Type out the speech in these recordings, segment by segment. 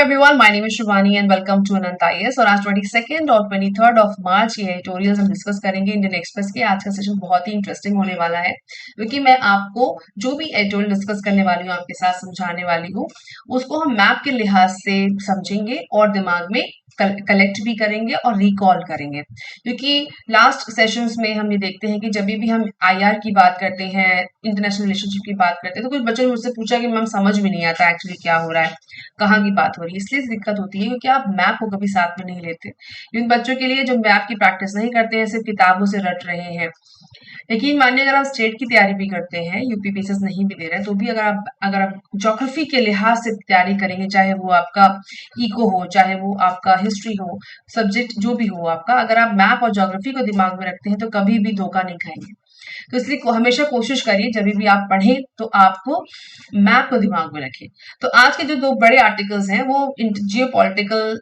Everyone, my name is Shivani and welcome to Anant IAS. और आज 22 और 23 ऑफ मार्च ये एडिटोरियल्स हम डिस्कस करेंगे इंडियन एक्सप्रेस के। आज का सेशन बहुत ही इंटरेस्टिंग होने वाला है क्योंकि मैं आपको जो भी एडिटोरियल डिस्कस करने वाली हूँ, आपके साथ समझाने वाली हूँ, उसको हम मैप के लिहाज से समझेंगे और दिमाग में कलेक्ट भी करेंगे और रिकॉल करेंगे। क्योंकि लास्ट सेशंस में हम ये देखते हैं कि जब भी हम आईआर की बात करते हैं, इंटरनेशनल रिलेशनशिप की बात करते हैं, तो कुछ बच्चों ने मुझसे पूछा कि मैम समझ में नहीं आता एक्चुअली क्या हो रहा है, कहाँ की बात हो रही है। इसलिए दिक्कत होती है क्योंकि आप मैप को कभी साथ में नहीं लेते। इन बच्चों के लिए जो मैप की प्रैक्टिस नहीं करते हैं, सिर्फ किताबों से रट रहे हैं। यकीन मानिए, अगर आप स्टेट की तैयारी भी करते हैं, यूपी पीसीएस नहीं भी दे रहे हैं, तो भी अगर आप ज्योग्राफी के लिहाज से तैयारी करेंगे, चाहे वो आपका इको हो, चाहे वो आपका हिस्ट्री हो, सब्जेक्ट जो भी हो आपका, अगर आप मैप और ज्योग्राफी को दिमाग में रखते हैं तो कभी भी धोखा नहीं खाएंगे। तो इसलिए हमेशा कोशिश करिए जब भी आप पढ़ें तो आपको मैप को दिमाग में रखें। तो आज के जो दो बड़े आर्टिकल्स हैं वो जियो पॉलिटिकल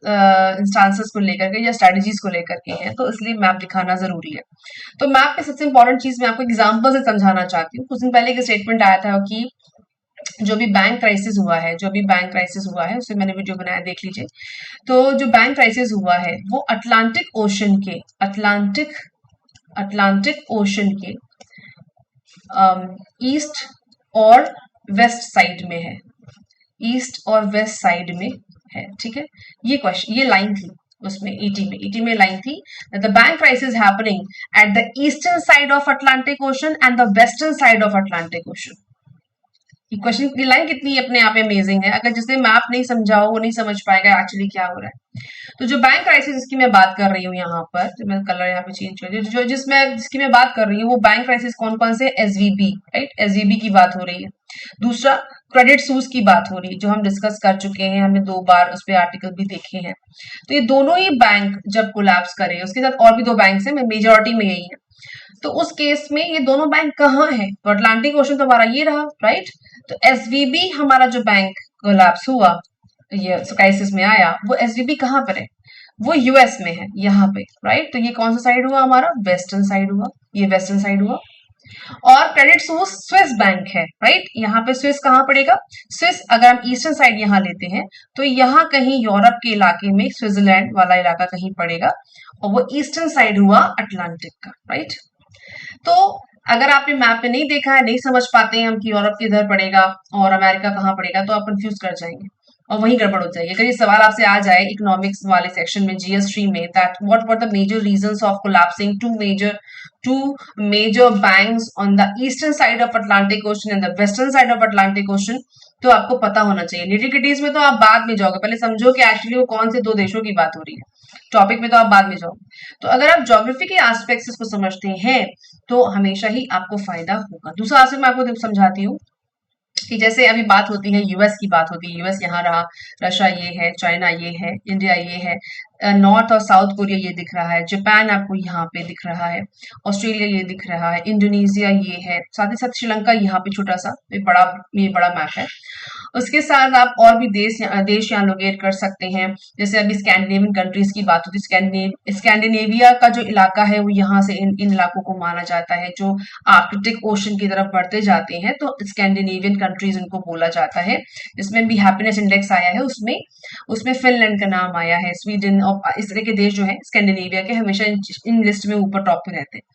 इंस्टांसेस को लेकर के या स्ट्रेटजीज को लेकर के हैं, तो इसलिए मैप दिखाना जरूरी है। तो मैप पे सबसे इंपॉर्टेंट चीज मैं आपको एग्जाम्पल से समझाना चाहती हूँ। कुछ दिन पहले एक स्टेटमेंट आया था कि जो भी बैंक क्राइसिस हुआ है उससे मैंने वीडियो बनाया, देख लीजिए। तो जो बैंक क्राइसिस हुआ है वो अटलांटिक ओशन के ईस्ट और वेस्ट साइड में है, ईस्ट और वेस्ट साइड में है। ठीक है, ये लाइन थी उसमें ईटी में लाइन थी, the bank crisis happening at the eastern side of Atlantic ocean and the western side of Atlantic ocean. Question की लाइन कितनी अपने आप में अमेजिंग है। अगर जिसने मैप नहीं समझा हो वो नहीं समझ पाएगा एक्चुअली क्या हो रहा है। तो जो बैंक क्राइसिस जिसकी मैं बात कर रही हूँ यहाँ पर, जो मैं कलर यहाँ पे चेंज कर जो जिसकी मैं बात कर रही हूँ वो बैंक क्राइसिस कौन कौन से, एसवीबी, राइट, एसवीबी की बात हो रही है। दूसरा क्रेडिट सूज की बात हो रही है, जो हम डिस्कस कर चुके हैं, हमने 2 बार उस पर आर्टिकल भी देखे हैं। तो ये दोनों ही बैंक जब कोलैप्स करे, उसके साथ और भी 2 बैंक है, मेजोरिटी में यही है। तो उस केस में ये दोनों बैंक कहाँ है, तो अटलांटिक ओशन तो हमारा ये रहा, राइट। तो एसवीबी हमारा जो बैंक कोलैप्स हुआ, ये क्राइसिस में आया, वो एसवीबी कहाँ पर है, वो यूएस में है, यहाँ पे, राइट। तो ये कौन सा साइड हुआ हमारा, वेस्टर्न साइड हुआ, ये वेस्टर्न साइड हुआ। और क्रेडिट स्विस बैंक है, राइट। यहाँ पे स्विस कहाँ पड़ेगा, स्विस अगर हम ईस्टर्न साइड यहाँ लेते हैं तो यहाँ कहीं यूरोप के इलाके में स्विट्जरलैंड वाला इलाका कहीं पड़ेगा, और वो ईस्टर्न साइड हुआ अटलांटिक का, राइट। तो अगर आपने मैप में नहीं देखा है, नहीं समझ पाते हैं हम कि यूरोप किधर पड़ेगा और अमेरिका कहाँ पड़ेगा, तो आप कंफ्यूज कर जाएंगे और वहीं गड़बड़ हो जाएगी। अगर ये सवाल आपसे आ जाए इकोनॉमिक्स वाले सेक्शन में, जीएस3 में, that what were the major reasons of collapsing two major banks on the eastern side of Atlantic ocean and the western side of Atlantic ocean, तो आपको पता होना चाहिए। निटिग्रिटीज में तो आप बाद में जाओगे, पहले समझो कि एक्चुअली वो कौन से 2 देशों की बात हो रही है। टॉपिक में तो आप बाद में जाओ। तो अगर आप ज्योग्राफी के एस्पेक्ट्स को समझते हैं तो हमेशा ही आपको फायदा होगा। दूसरा एस्पेक्ट मैं आपको समझाती हूँ कि जैसे अभी बात होती है यूएस की, बात होती है यूएस यहाँ रहा, रशिया ये है, चाइना ये है, इंडिया ये है, नॉर्थ और साउथ कोरिया ये दिख रहा है, जापान आपको यहाँ पे दिख रहा है, ऑस्ट्रेलिया ये दिख रहा है, इंडोनेशिया ये है, साथ ही साथ श्रीलंका यहाँ पे छोटा सा, ये बड़ा मैप है। उसके साथ आप और भी देश यहाँ लोकेट कर सकते हैं। जैसे अभी स्कैंडिनेवियन कंट्रीज की बात होती है, स्कैंडिनेविया का जो इलाका है वो यहाँ से इन इलाकों को माना जाता है, जो आर्कटिक ओशन की तरफ बढ़ते जाते हैं, तो स्कैंडिनेवियन कंट्रीज उनको बोला जाता है। जिसमें भी हैप्पीनेस इंडेक्स आया है उसमें उसमें फिनलैंड का नाम आया है, स्वीडन और इस तरह के देश जो है स्कैंडिनेविया के, हमेशा इन लिस्ट में ऊपर टॉप पे रहते हैं।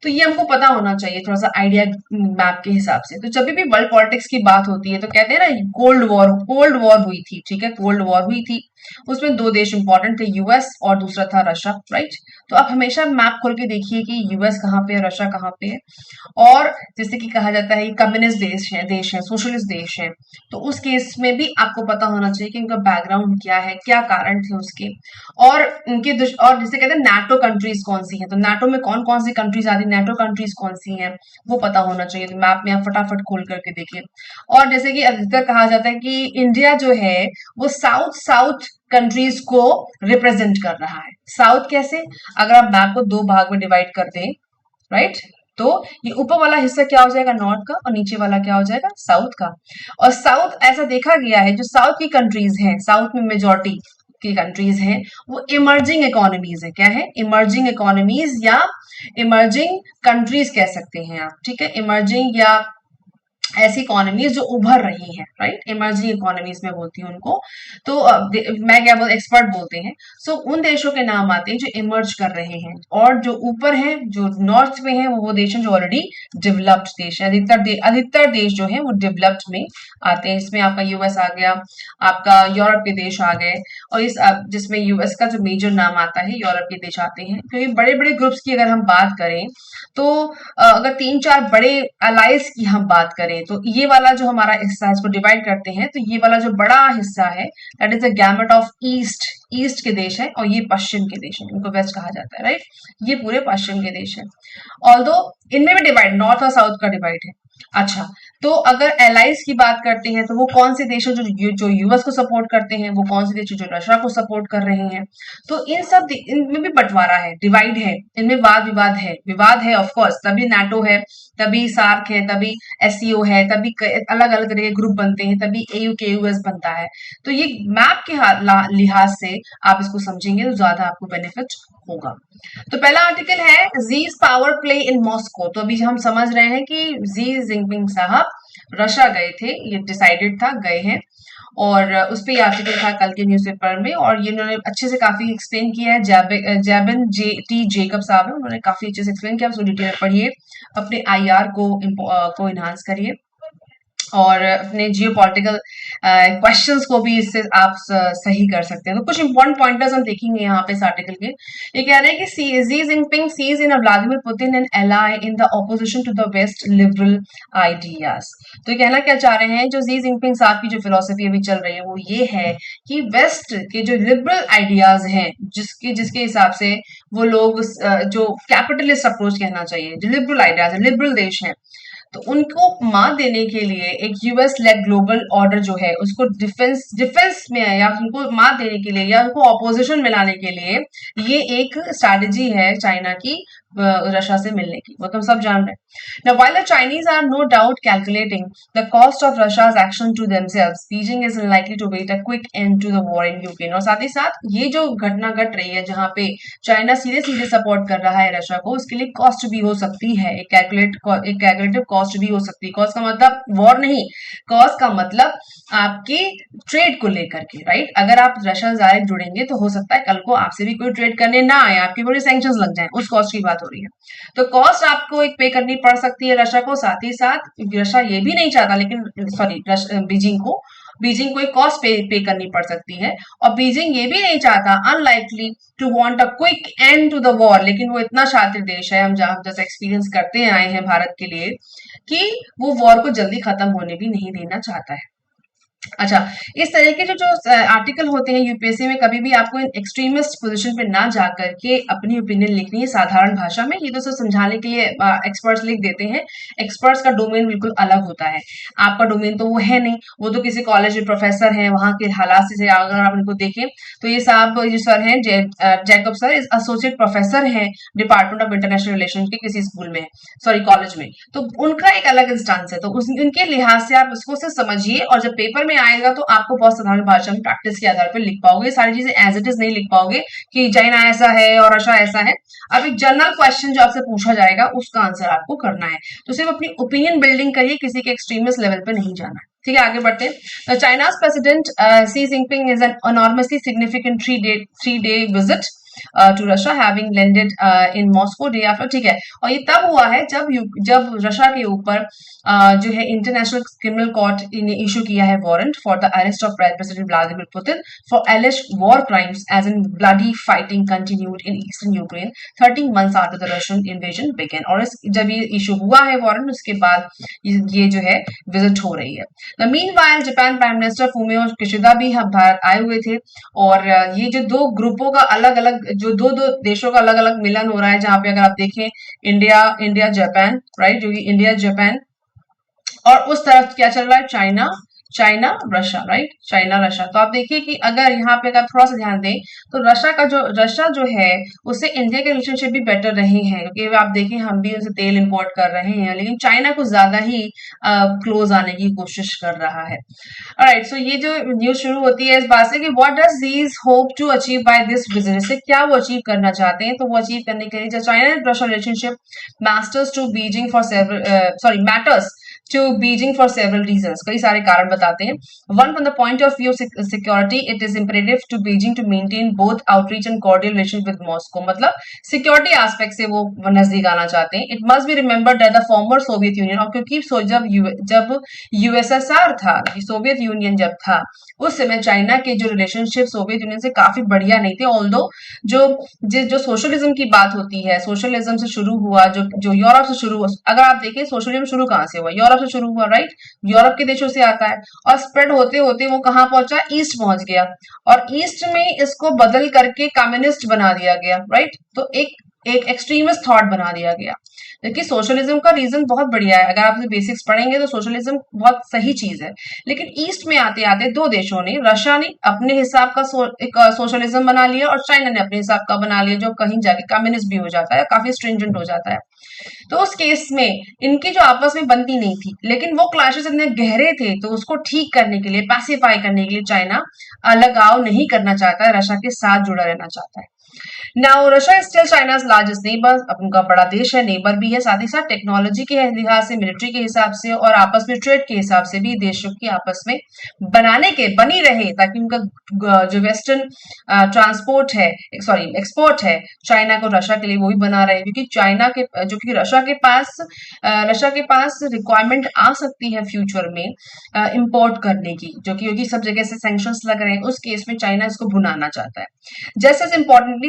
तो ये हमको पता होना चाहिए, थोड़ा सा आइडिया मैप के हिसाब से। तो जब भी वर्ल्ड पॉलिटिक्स की बात होती है तो कहते हैं ना, कोल्ड वॉर हुई थी, ठीक है, कोल्ड वॉर हुई थी, उसमें 2 देश इंपॉर्टेंट थे, यूएस और दूसरा था रशिया, राइट। तो आप हमेशा मैप खोल के देखिए कि यूएस कहाँ पे है, रशिया कहाँ पे है। और जैसे कि कहा जाता है कम्युनिस्ट देश है, सोशलिस्ट देश है, तो उस केस में भी आपको पता होना चाहिए कि उनका बैकग्राउंड क्या है, क्या कारण थे उसके, और और जिसे कहते हैं नाटो कंट्रीज कौन सी है, तो नाटो में कौन कौन सी कंट्रीज आती है, नाटो कंट्रीज कौन सी हैं, वो पता होना चाहिए। तो मैप में आप फटाफट खोल करके देखिए। और जैसे कि अधिकतर कहा जाता है कि इंडिया जो है वो साउथ साउथ कंट्रीज को रिप्रेजेंट कर रहा है। साउथ कैसे, अगर आप मैप को 2 भाग में डिवाइड कर दें, राइट, तो ये ऊपर वाला हिस्सा क्या हो जाएगा, नॉर्थ का, और नीचे वाला क्या हो जाएगा, साउथ का। और साउथ ऐसा देखा गया है, जो साउथ की कंट्रीज हैं, साउथ में मेजॉरिटी की कंट्रीज हैं, वो इमर्जिंग इकोनॉमीज है। क्या है, इमर्जिंग इकोनॉमीज या इमर्जिंग कंट्रीज कह सकते हैं आप, ठीक है, इमर्जिंग या ऐसी इकोनॉमीज जो उभर रही हैं, राइट, इमर्जिंग इकोनॉमीज में बोलती हूँ उनको। तो मैं क्या बोल एक्सपर्ट बोलते हैं। सो उन देशों के नाम आते हैं जो इमर्ज कर रहे हैं, और जो ऊपर हैं, जो नॉर्थ में है, वो देश हैं जो ऑलरेडी डेवलप्ड देश है। अधिकतर देश जो है वो डेवलप्ड में आते हैं। इसमें आपका यूएस आ गया, आपका यूरोप के देश आ गए, और इस जिसमें यूएस का जो मेजर नाम आता है, यूरोप के देश आते हैं। क्योंकि बड़े बड़े ग्रुप्स की अगर हम बात करें, तो अगर 3-4 बड़े अलाइज की हम बात करें, तो ये वाला जो हमारा हिस्सा है, इसको डिवाइड करते हैं, तो ये वाला जो बड़ा हिस्सा है, that is the gamete of east. East के देश है, और ये पश्चिम के देश है, इनको वेस्ट कहा जाता है, राइट। ये पूरे पश्चिम के देश है। ऑल्दो इनमें भी डिवाइड नॉर्थ और साउथ का डिवाइड है। अच्छा, तो अगर एलाइज की बात करते हैं, तो वो कौन से देश है जो यूएस को सपोर्ट करते हैं, वो कौन से देश है जो रशिया को सपोर्ट कर रहे हैं। तो इनमें भी बंटवारा है, डिवाइड है, इनमें वाद विवाद है। विवाद है ऑफ कोर्स, तभी नाटो है, तभी सार्क है, तभी एससीओ है, तभी अलग अलग तरह के ग्रुप बनते हैं, तभी एयू के यूएस बनता है। तो ये मैप के लिहाज से आप इसको समझेंगे तो ज्यादा आपको बेनिफिट होगा। तो पहला आर्टिकल है जीज पावर प्ले इन मॉस्को। तो अभी हम समझ रहे हैं कि जी जिनपिंग साहब रशिया गए थे, ये डिसाइडेड था, गए हैं। और उस पे ये आर्टिकल था कल के न्यूज़पेपर में, और ये उन्होंने अच्छे से काफी एक्सप्लेन किया है। जैबिन जेकब साहब है, उन्होंने काफी अच्छे से एक्सप्लेन किया। उसको डिटेल में पढ़िए, अपने आईआर को इन्हांस करिए, और अपने जियोपॉलिटिकल क्वेश्चंस को भी इससे आप सही कर सकते हैं। तो कुछ इंपॉर्टेंट पॉइंटर्स हम देखेंगे यहाँ पे इस आर्टिकल के। ये कह रहे हैं कि Xi Jinping sees in Vladimir Putin an ally in the opposition to the west liberal ideas. तो ये कहना क्या चाह रहे हैं, जो जी जिनपिंग साहब की जो फिलोसफी अभी चल रही है वो ये है कि वेस्ट के जो लिबरल आइडियाज हैं, जिसके हिसाब से वो लोग जो कैपिटलिस्ट अप्रोच कहना चाहिए, जो लिबरल आइडियाज है, लिबरल देश है, तो उनको मात देने के लिए एक यूएस लेड ग्लोबल ऑर्डर जो है उसको डिफेंस में है, या उनको मात देने के लिए, या उनको ऑपोजिशन में लाने के लिए ये एक स्ट्रैटेजी है चाइना की रशिया से मिलने की, वो तो सब जान रहे हैं। Now, while the Chinese are no doubt calculating the cost of Russia's action to themselves, Beijing is unlikely to wait a quick end to the war in Ukraine। और साथ ही साथ ये जो घटना घट रही है जहाँ पे चाइना सीधे सीधे सपोर्ट कर रहा है रशिया को, उसके लिए कॉस्ट भी हो सकती है, एक कैलकुलेटिव कॉस्ट भी हो सकती है। कॉस्ट का मतलब वॉर नहीं, कॉस्ट का मतलब आपकी ट्रेड को लेकर के, राइट। अगर आप रशिया से डायरेक्ट जुड़ेंगे तो हो सकता है कल को आपसे भी कोई ट्रेड करने ना आए, आपके बड़े सैंक्शंस लग जाएं, उस कॉस्ट की बात हो रही है। तो कॉस्ट आपको एक पे करनी पड़ सकती है रशिया को। साथ ही साथ रशिया ये भी नहीं चाहता, लेकिन सॉरी बीजिंग को एक कॉस्ट पे करनी पड़ सकती है। और बीजिंग ये भी नहीं चाहता, unlikely to want a quick end to the war, लेकिन वो इतना शातिर देश है, हम जैसे एक्सपीरियंस करते आए हैं भारत के लिए, कि वो वॉर को जल्दी खत्म होने भी नहीं देना चाहता है। अच्छा, इस तरह के जो आर्टिकल होते हैं यूपीएससी में, कभी भी आपको एक्सट्रीमिस्ट पोजीशन पे ना जाकर के अपनी ओपिनियन लिखनी है साधारण भाषा में। ये तो सब समझाने के लिए एक्सपर्ट्स लिख देते हैं। एक्सपर्ट्स का डोमेन बिल्कुल अलग होता है, आपका डोमेन तो वो है नहीं, वो तो किसी कॉलेज में प्रोफेसर हैं, वहां के हालात से अगर आप इनको देखें तो ये साहब जो सर हैं जैकब सर एसोसिएट प्रोफेसर हैं डिपार्टमेंट ऑफ इंटरनेशनल रिलेशन के किसी स्कूल में, सॉरी कॉलेज में। तो उनका एक अलग इंस्टांस है, तो उनके लिहाज से आप उसको से समझिए, और जब पेपर में आएगा तो आपको बहुत साधारण भाषा में प्रैक्टिस के आधार पर लिख पाओगे। सारी चीजें एज इट इज नहीं लिख पाओगे कि चाइना ऐसा है और रशिया ऐसा है। अब एक जनरल क्वेश्चन जो आपसे पूछा जाएगा उसका आंसर आपको करना है, तो सिर्फ अपनी ओपिनियन बिल्डिंग करिए, किसी के एक्सट्रीमिस्ट लेवल पे नहीं जाना है। ठीक है, आगे बढ़ते हैं। China's president C Jinping is an enormously significant three-day visit to Russia, having landed in Moscow day after। ठीक है, और ये तब हुआ है जब रशिया के ऊपर जो है इंटरनेशनल क्रिमिनल कोर्ट ने इशू किया है warrant for the arrest of president Vladimir Putin for alleged war crimes as in bloody fighting continued in eastern Ukraine 13 months after the Russian invasion began. और जब ये इशू हुआ है warrant, उसके बाद ये जो है विजिट हो रही है। The meanwhile Japan prime minister Fumio Kishida भी भारत आए हुए थे, और ये जो दो ग्रुपों का अलग अलग, जो दो देशों का अलग अलग मिलन हो रहा है, जहां पे अगर आप देखें इंडिया जापान, राइट, जो कि इंडिया जापान, और उस तरफ क्या चल रहा है, China Russia, right, China Russia. तो आप देखिए कि अगर यहाँ पे अगर थोड़ा सा ध्यान दें तो रशिया जो है उससे इंडिया के रिलेशनशिप भी बेटर रहे हैं, क्योंकि आप देखें हम भी उनसे तेल इंपोर्ट कर रहे हैं, लेकिन चाइना कुछ ज्यादा ही क्लोज आने की कोशिश कर रहा है। ऑलराइट, सो ये जो न्यूज शुरू होती है इस बात से कि what does these hope to achieve by this visit, से क्या वो अचीव करना चाहते हैं। तो वो अचीव करने के लिए जो China Russia relationship matters to Beijing for several reasons. कई सारे कारण बताते हैं. One, from the point of view of security, it is imperative to Beijing to maintain both outreach and cordial relations with Moscow. मतलब security aspect से वो नजदीक आना चाहते हैं. It must be remembered that the former Soviet union, और क्योंकि जब यूएसएसआर था, सोवियत यूनियन जब था, उस समय चाइना के जो रिलेशनशिप सोवियत यूनियन से काफी बढ़िया नहीं थे. ऑल्दो जो जो सोशलिज्म की बात होती है, सोशलिज्म से शुरू हुआ, जो जो यूरोप से शुरू हुआ. अगर आप देखें सोशलिज्म शुरू कहाँ से हुआ, यूरोप से शुरू हुआ, राइट. यूरोप के देशों से आता है और स्प्रेड होते होते वो कहाँ पहुंचा, ईस्ट पहुंच गया, और ईस्ट में इसको बदल करके कम्युनिस्ट बना दिया गया, राइट. तो एक एक्सट्रीमिस्ट थॉट बना दिया गया. देखिए सोशलिज्म का रीजन बहुत बढ़िया है, अगर आप बेसिक्स पढ़ेंगे तो सोशलिज्म बहुत सही चीज है. लेकिन ईस्ट में आते आते दो देशों ने, रशिया ने अपने हिसाब का एक सोशलिज्म बना लिया और चाइना ने अपने हिसाब का बना लिया, जो कहीं जाके कम्युनिस्ट भी हो जाता है, काफी स्ट्रिंजेंट हो जाता है. तो उस केस में इनकी जो आपस में बनती नहीं थी, लेकिन वो क्लैशेस इतने गहरे थे तो उसको ठीक करने के लिए, पैसिफाई करने के लिए चाइना अलगाव नहीं करना चाहता है, रशिया के साथ जुड़ा रहना चाहता है. Now Russia is still China's largest neighbour, अब उनका बड़ा देश है, नेबर भी है, साथ ही साथ टेक्नोलॉजी के लिहाज से, मिलिट्री के हिसाब से और आपस में ट्रेड के हिसाब से भी देशों की आपस में बनी रहे, ताकि उनका जो वेस्टर्न ट्रांसपोर्ट है, सॉरी एक्सपोर्ट है चाइना को रशिया के लिए, वो भी बना रहे, क्योंकि चाइना के जो कि रशिया के पास रिक्वायरमेंट आ सकती है फ्यूचर में इंपोर्ट करने की, जो कि क्योंकि सब जगह से सैंक्शंस लग रहे हैं, उस केस में चाइना इसको भुनाना चाहता है. Just as importantly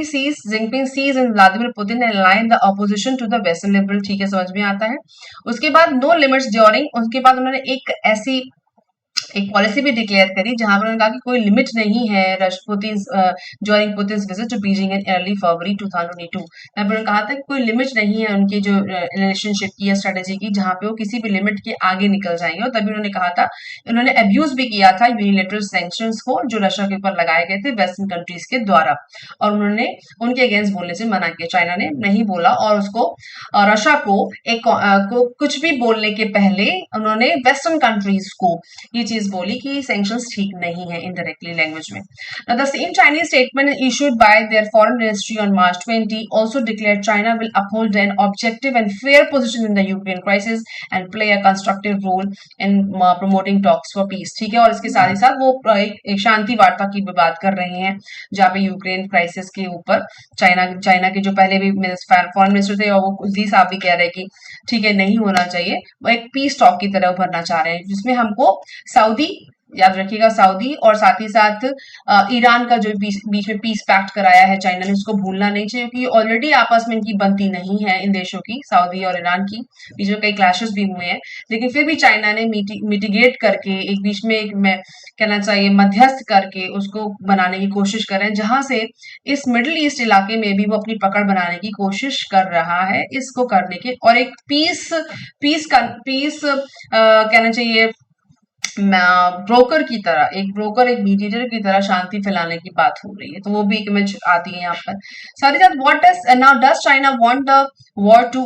Jinping sees in Vladimir Putin an ally in the opposition to the Western liberal. ठीक है, समझ में आता है. उसके बाद नो लिमिट्स ड्यूरिंग, उसके बाद उन्होंने एक पॉलिसी भी डिक्लेयर करी जहां पर उन्होंने कहा कि कोई लिमिट नहीं है during Putin's visit to Beijing in early February 2022. यहाँ पर उन्होंने कहा था कि कोई लिमिट नहीं है उनकी जो रिलेशनशिप की या स्ट्रेटेजी की, जहां पे वो किसी भी लिमिट के आगे निकल जाएंगे. और तभी उन्होंने कहा था, उन्होंने अब्यूज भी किया था यूनिलेटरल सैंक्शंस को जो रशिया के ऊपर लगाए गए थे वेस्टर्न कंट्रीज के द्वारा, और उन्होंने उनके अगेंस्ट बोलने से मना किया. चाइना ने नहीं बोला, और उसको रशिया को कुछ भी बोलने के पहले उन्होंने वेस्टर्न कंट्रीज को ये चीज बोली कि सैंक्शंस ठीक नहीं है, इनडायरेक्टली लैंग्वेज में. Now, the same Chinese statement issued by their foreign ministry on March 20 also declared China will uphold an objective and fair position in the Ukraine crisis and play a constructive role in promoting talks for peace. ठीक है, और इसके साथ ही साथ वो एक शांति वार्ता की बात कर रहे हैं, जहाँ पे यूक्रेन क्राइसिस के ऊपर चाइना के जो पहले भी फॉरेन मिनिस्टर थे, और वो दी साहब भी कह रहे हैं कि ठीक है, नहीं होना चाहिए, वो एक पीस टॉक की तरह उभरना चाह रहे हैं, जिसमें हमको सऊदी, याद रखिएगा सऊदी, और साथ ही साथ ईरान का जो बीच में पीस पैक्ट कराया है चाइना ने, उसको भूलना नहीं चाहिए, क्योंकि ऑलरेडी आपस में इनकी बनती नहीं है, इन देशों की, सऊदी और ईरान की बीच में कई क्लैशेस भी हुए हैं. लेकिन फिर भी चाइना ने मिटिगेट करके एक बीच में कहना चाहिए मध्यस्थ करके उसको बनाने की कोशिश कर रहे हैं, जहां से इस मिडिल ईस्ट इलाके में भी वो अपनी पकड़ बनाने की कोशिश कर रहा है, इसको करने के, और एक पीस कहना चाहिए ब्रोकर की तरह, एक मीडिएटर की तरह शांति फैलाने की बात हो रही है. तो वो भी एक इमेज आती है यहाँ पर. साथ ही साथ does China want the war to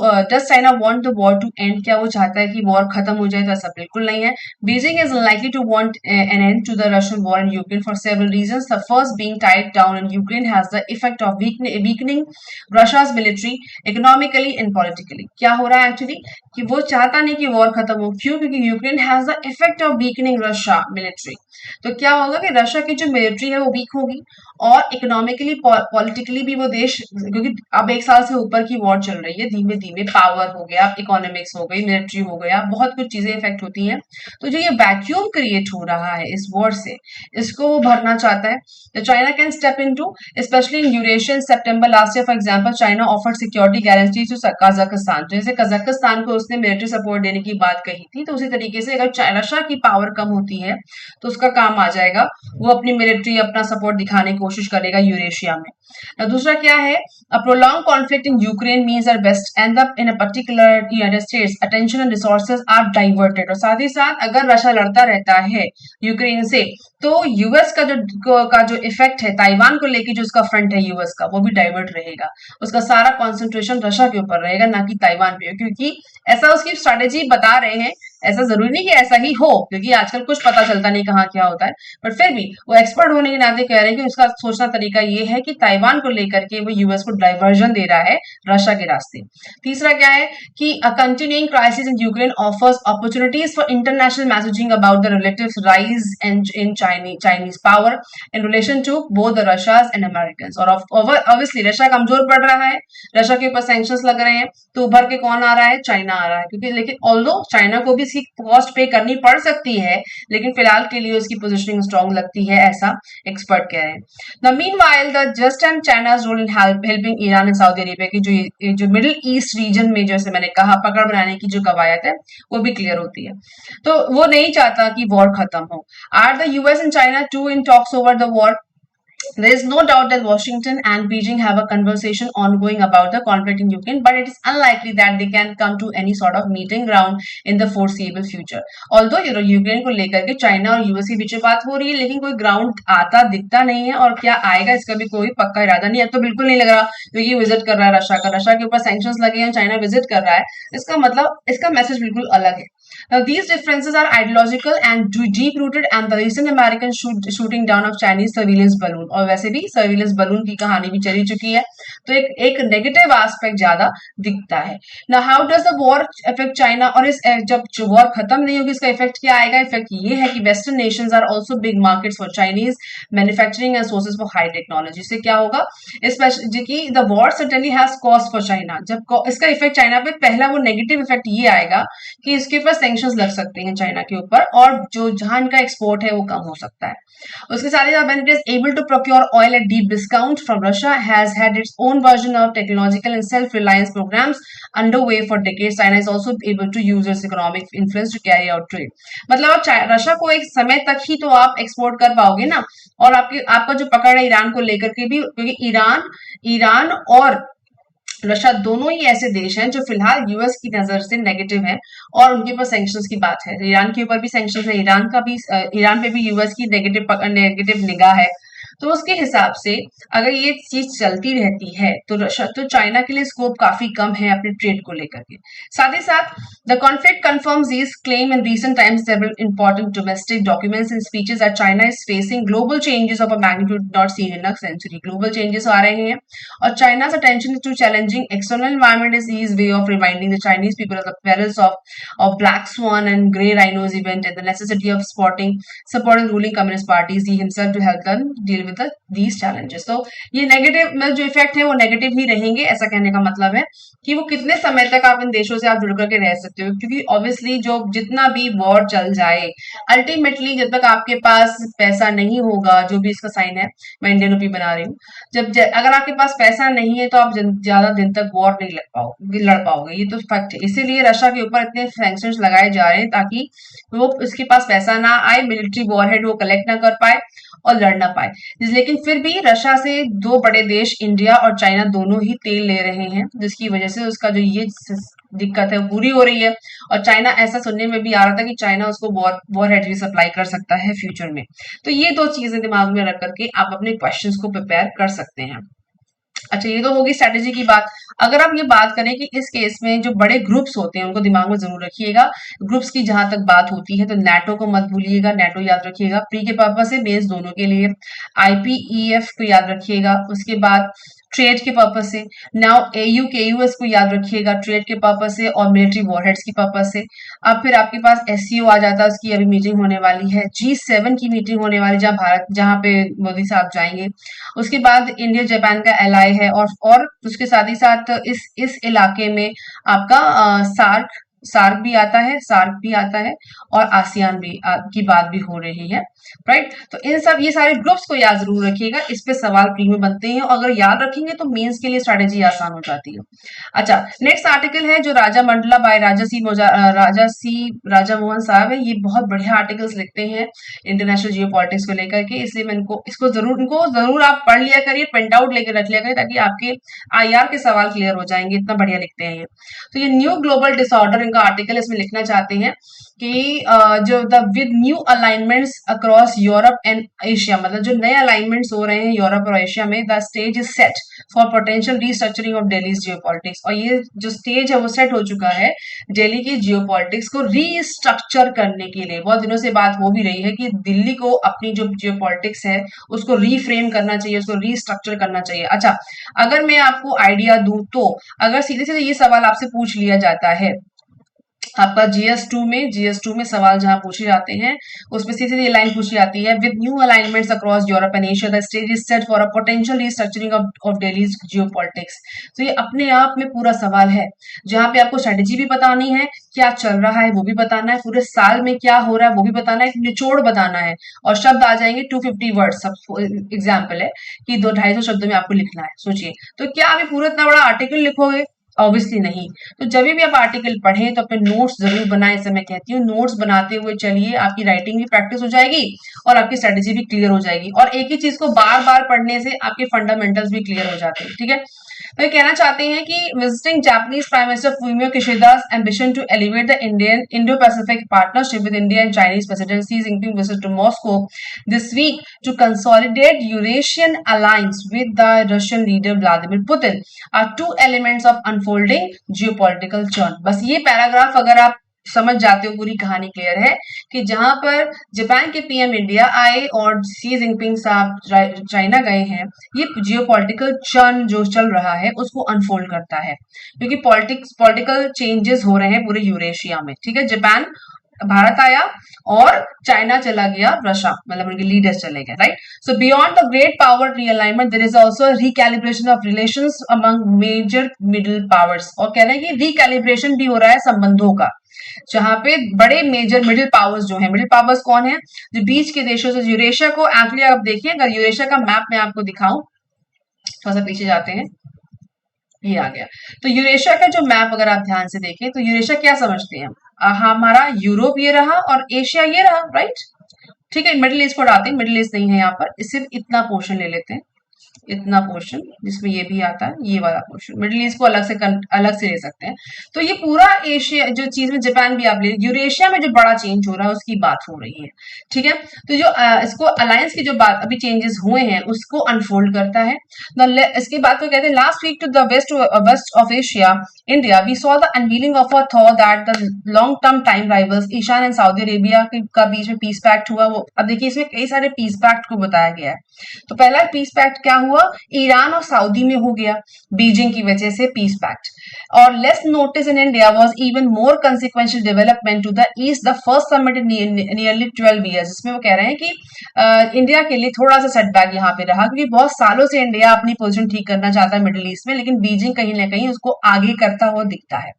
end, क्या वो चाहता है कि वॉर खत्म हो जाए? तो ऐसा बिल्कुल नहीं है. Beijing is unlikely to want an end to the Russian war in Ukraine for several reasons. The first being tied down in Ukraine has the effect of weakening Russia's military economically and politically. क्या हो रहा है actually कि वो चाहता नहीं कि war खत्म हो. क्यों? क्योंकि Ukraine has the effect of weakening Russia military. तो क्या होगा कि रशिया की जो मिलिट्री है वो वीक होगी, और इकोनॉमिकली पॉलिटिकली भी वो देश, क्योंकि अब 1 साल से ऊपर की वॉर चल रही है, धीमे धीमे पावर हो गया, इकोनॉमिक्स हो गई, मिलिट्री हो गया, बहुत कुछ चीजें इफेक्ट होती हैं. तो जो ये वैक्यूम क्रिएट हो रहा है इस वॉर से, इसको वो भरना चाहता है. तो China can step into, especially in Eurasian. September last year for example China offered security guarantee to Kazakhstan. जैसे कजाकिस्तान को उसने मिलिट्री सपोर्ट देने की बात कही थी, तो उसी तरीके से अगर रशिया की पावर कम होती है तो उसका काम आ जाएगा, वो अपनी मिलिट्री, अपना सपोर्ट दिखाने की कोशिश करेगा यूरेशिया में. दूसरा क्या है, a prolonged conflict in Ukraine means that West end up in a particular United States attention and resources are diverted. और साथ ही साथ अगर रशिया लड़ता रहता है यूक्रेन से, तो यूएस का जो इफेक्ट है ताइवान को लेके, जो उसका फ्रंट है यूएस का, वो भी डाइवर्ट रहेगा. उसका सारा कॉन्सेंट्रेशन रशिया के ऊपर रहेगा, ना कि ताइवान पे, क्योंकि ऐसा उसकी स्ट्रेटेजी बता रहे हैं ऐसा जरूरी नहीं कि ऐसा ही हो, क्योंकि आजकल कुछ पता चलता नहीं कहाँ क्या होता है, बट फिर भी वो एक्सपर्ट होने के नाते कह रहे हैं कि उसका सोचना तरीका ये है कि ताइवान को लेकर के वो यूएस को डाइवर्जन दे रहा है रशिया के रास्ते। तीसरा क्या है कि a continuing crisis in Ukraine offers opportunities for international messaging about the relative rise in Chinese power in relation to both the Russia's and American. और ऑब्वियसली रशिया कमजोर पड़ रहा है, रशिया के ऊपर सैंक्शंस लग रहे हैं, तो उभर के कौन आ रहा है? चाइना आ रहा है, क्योंकि लेकिन ऑल्दो चाइना को भी इसकी कॉस्ट पे करनी पड़ सकती है, लेकिन फिलहाल के लिए उसकी पोजीशनिंग स्ट्रांग लगती है, ऐसा एक्सपर्ट कह रहे हैं। The meanwhile the just and China's role in helping Iran and Saudi Arabia की जो मिडिल ईस्ट रीजन में, जैसे मैंने कहा, पकड़ बनाने की जो कवायद है वो भी क्लियर होती है। तो वो नहीं चाहता कि वॉर खत्म हो। Are the US and China to in talks over the war? There is no doubt that Washington and Beijing have a conversation ongoing about the conflict in Ukraine, but it is unlikely that they can come to any sort of meeting ground in the foreseeable future. Although Ukraine को लेकर के China और US के बीच में बात हो रही है, लेकिन कोई ग्राउंड आता दिखता नहीं है, और क्या आएगा इसका भी कोई पक्का इरादा नहीं है। अब तो बिल्कुल नहीं लग रहा, क्योंकि विजिट कर रहा है रशिया के ऊपर सैंक्शंस लगे हैं, चाइना विजिट कर रहा है, इसका मतलब इसका मैसेज बिल्कुल अलग है। Now, these differences are ideological and deep-rooted, and the recent American shooting down of Chinese surveillance balloon, और वैसे भी surveillance balloon की कहानी भी चली चुकी है, तो एक नेगेटिव एस्पेक्ट ज्यादा दिखता है। Now, how does the war affect China? और इस जब वॉर खत्म नहीं होगी, इसका इफेक्ट क्या आएगा? इफेक्ट ये है कि western nations are also big markets for Chinese manufacturing and sources for high technology. से क्या होगा? स्पेशली कि the war certainly has cost for China. जब इसका इफेक्ट चाइना पे, पहला वो नेगेटिव इफेक्ट ये आएगा कि इसके ऊपर सैंक्शंस लग सकते हैं चाइना के ऊपर, और जो जहां इनका एक्सपोर्ट है वो कम हो सकता है। उसके साथ ही साथ when it is able to procure oil at deep discount from Russia, has had its own version of technological and self-reliance programs underway for decades. China is also able to use its economic influence to carry out trade. मतलब अब Russia को एक समय तक ही तो आप export कर पाओगे ना, और आपका जो पकड़ है ईरान को लेकर के भी, क्योंकि ईरान और रशिया दोनों ही ऐसे देश हैं जो फिलहाल यूएस की नजर से नेगेटिव हैं, और उनके ऊपर सैंक्शंस की बात है। ईरान के ऊपर भी सैंक्शंस है, ईरान पे भी यूएस की नेगेटिव निगाह है। तो उसके हिसाब से अगर ये चीज चलती रहती है तो चाइना के लिए स्कोप काफी कम है अपने ट्रेड को लेकर के। साथ ही साथ the conflict confirms this claim in recent times several important domestic documents and speeches that China is facing global changes of a magnitude not seen in a century. Global changes आ रहे हैं, और चाइना's attention to challenging external environment is his way of reminding the Chinese people of the perils of black swan and grey rhinos event, and the necessity of supporting ruling communist parties he himself to help them deal with these challenges. तो ये negative में जो effect है वो negative ही रहेंगे। ऐसा कहने का मतलब है कि वो कितने समय तक आप इन देशों से आप जुड़ करके रह सकते हो, क्योंकि ऑब्वियसली जो जितना भी वॉर चल जाए, अल्टीमेटली जब तक आपके पास पैसा नहीं होगा, जो भी इसका साइन है, मैं इंडियन रूपी बना रही हूँ, अगर आपके पास पैसा नहीं है तो आप ज्यादा दिन तक वॉर नहीं लड़ पाओगे, ये तो फैक्ट है। इसीलिए रशिया के ऊपर इतने सैंक्शंस लगाए जा रहे हैं ताकि वो उसके पास पैसा ना आए, मिलिट्री वॉरहेड वो कलेक्ट ना कर पाए और लड़ ना पाए। लेकिन फिर भी रशिया से दो बड़े देश इंडिया और चाइना दोनों ही तेल ले रहे हैं, जिसकी वजह से उसका जो ये दिक्कत है वो पूरी हो रही है। और चाइना, ऐसा सुनने में भी आ रहा था कि चाइना उसको वॉरहेड भी सप्लाई कर सकता है फ्यूचर में। तो ये दो चीजें दिमाग में रख करके आप अपने क्वेश्चंस को प्रिपेयर कर सकते हैं। अच्छा, ये तो होगी स्ट्रेटेजी की बात। अगर आप ये बात करें कि इस केस में जो बड़े ग्रुप्स होते हैं उनको दिमाग में जरूर रखिएगा। ग्रुप्स की जहां तक बात होती है तो नेटो को मत भूलिएगा, नेटो याद रखिएगा प्री के पर्पज से, बेस दोनों के लिए। आईपीईएफ को याद रखिएगा, उसके बाद ट्रेड के पर्पज से। नाउ एयू के यूएस को याद रखिएगा ट्रेड के पर्पज से और मिलिट्री वॉरहेड्स की पर्पज से। अब फिर आपके पास एससीओ आ जाता है, उसकी अभी मीटिंग होने वाली है। G7 की मीटिंग होने वाली, जहां पे मोदी साहब जाएंगे। उसके बाद इंडिया जापान का एलाई है, और उसके साथ ही साथ इस इलाके में आपका सार्क भी आता है, और आसियान भी की बात भी हो रही है, राइट। तो ये सारे ग्रुप्स को याद जरूर रखिएगा, इस पे सवाल प्री में बनते हैं, अगर याद रखेंगे तो मेंस के लिए स्ट्रेटेजी आसान हो जाती है। अच्छा, नेक्स्ट आर्टिकल है जो राजा मंडला बाय राजा मोहन साहब है। ये बहुत बढ़िया आर्टिकल्स लिखते हैं इंटरनेशनल जियो पॉलिटिक्स को लेकर के, इसलिए मैं इनको जरूर आप पढ़ लिया करिए, प्रिंट आउट लेकर रख लिया करिए, ताकि आपके आईआर के सवाल क्लियर हो जाएंगे। इतना बढ़िया लिखते हैं ये। तो ये न्यू ग्लोबल डिसऑर्डर इनका उनका आर्टिकल इसमें लिखना चाहते हैं कि जो the with new alignments across Europe and Asia, मतलब जो नए अलाइनमेंट्स हो रहे हैं यूरोप और एशिया में, the stage is set for potential restructuring of Delhi's geopolitics. और ये जो स्टेज है वो सेट हो चुका है दिल्ली की जियोपॉलिटिक्स को रीस्ट्रक्चर करने के लिए। बहुत दिनों से बात हो भी रही है कि दिल्ली को अपनी जो जियोपॉलिटिक्स है उसको रीफ्रेम करना चाहिए, उसको रीस्ट्रक्चर करना चाहिए। अच्छा, अगर मैं आपको आइडिया दूं तो अगर सीधे सीधे ये सवाल आपसे पूछ लिया जाता है, आपका जीएस टू में सवाल जहां पूछे जाते हैं उसमें सीधी सीधी लाइन पूछी जाती है, with new alignments across Europe and Asia the stage is set for a potential restructuring of Delhi's geopolitics. तो ये अपने आप में पूरा सवाल है जहां पे आपको स्ट्रेटेजी भी बतानी है, क्या चल रहा है वो भी बताना है, पूरे साल में क्या हो रहा है वो भी बताना है, निचोड़ बताना है, और शब्द आ जाएंगे 250 वर्ड। सब एग्जाम्पल है कि 200-250 शब्दों में आपको लिखना है। सोचिए, तो क्या अभी पूरा इतना बड़ा आर्टिकल लिखोगे? ऑब्वियसली नहीं। तो जब भी आप आर्टिकल पढ़ें तो अपने नोट्स जरूर बनाएं। ऐसे मैं कहती हूँ नोट्स बनाते हुए चलिए, आपकी राइटिंग भी प्रैक्टिस हो जाएगी और आपकी स्ट्रेटेजी भी क्लियर हो जाएगी। और एक ही चीज को बार बार पढ़ने से आपके फंडामेंटल्स भी क्लियर हो जाते हैं। ठीक है, तो ये कहना चाहते हैं कि visiting Japanese prime minister Fumio Kishida's ambition to elevate the Indian Indo-Pacific partnership with India and Chinese President Xi Jinping visit to Moscow this week to consolidate Eurasian alliance with the Russian leader Vladimir Putin are two elements of unfolding geopolitical churn। बस ये paragraph अगर आप समझ जाते हो, पूरी कहानी clear है कि जहां पर जापान के पीएम इंडिया आए और शी जिनपिंग साहब चाइना गए हैं, ये जियोपॉलिटिकल चर्न जो चल रहा है उसको अनफोल्ड करता है, क्योंकि पॉलिटिकल चेंजेस हो रहे हैं पूरे यूरेशिया में। ठीक है, जापान भारत आया और चाइना चला गया रशिया, मतलब उनके लीडर्स चले गए, right. So beyond the great power realignment there is also recalibration of relations among major middle powers. और कह रहे हैं कि रिकैलिब्रेशन भी हो रहा है संबंधों का, जहां पे बड़े मेजर मिडिल पावर्स जो है, मिडिल पावर्स कौन है, जो बीच के देशों से यूरेशिया को, एक्चुअली आप देखिए अगर यूरेशिया का मैप मैं आपको दिखाऊं, थोड़ा सा पीछे जाते हैं, ये आ गया। तो यूरेशिया का जो मैप अगर आप ध्यान से देखें तो यूरेशिया क्या समझते हैं, हमारा यूरोप ये रहा और एशिया ये रहा, राइट। ठीक है, मिडिल ईस्ट को हटाते हैं, मिडिल ईस्ट नहीं है यहाँ पर, सिर्फ इतना पोर्शन ले लेते हैं, इतना पोर्शन जिसमें ये भी आता है, ये वाला पोर्शन, मिडिल ईस्ट को अलग से ले सकते हैं। तो ये पूरा एशिया जो चीज में जापान भी आप ले, यूरेशिया में जो बड़ा चेंज हो रहा है उसकी बात हो रही है। ठीक है, तो जो इसको अलायंस की जो बात अभी चेंजेस हुए हैं उसको अनफोल्ड करता है। इसके बाद को कहते हैं, last week to the west of Asia India we saw the unveiling of a thaw that the long term time rivals Iran and Saudi Arabia का बीच में पीस पैक्ट हुआ। वो अब देखिए इसमें कई सारे पीस पैक्ट को बताया गया है। तो पहला पीस पैक्ट क्या हुआ, ईरान और सऊदी में हो गया बीजिंग की वजह से पीस पैक्ट। और less notice in India was even more consequential development to the east the first summit in nearly 12 years. इसमें वो कह रहे हैं कि इंडिया के लिए थोड़ा सा सेटबैक यहाँ पे रहा, क्योंकि बहुत सालों से इंडिया अपनी पोजीशन ठीक करना चाहता है मिडिल ईस्ट में, लेकिन बीजिंग कहीं ना कहीं उसको आगे करता हुआ दिखता है।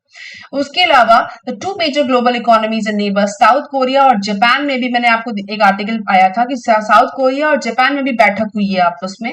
उसके अलावा the two major global economies and neighbours South Korea और जापान में भी, मैंने आपको एक आर्टिकल आया था कि साउथ कोरिया और जापान में भी बैठक हुई है आपस में,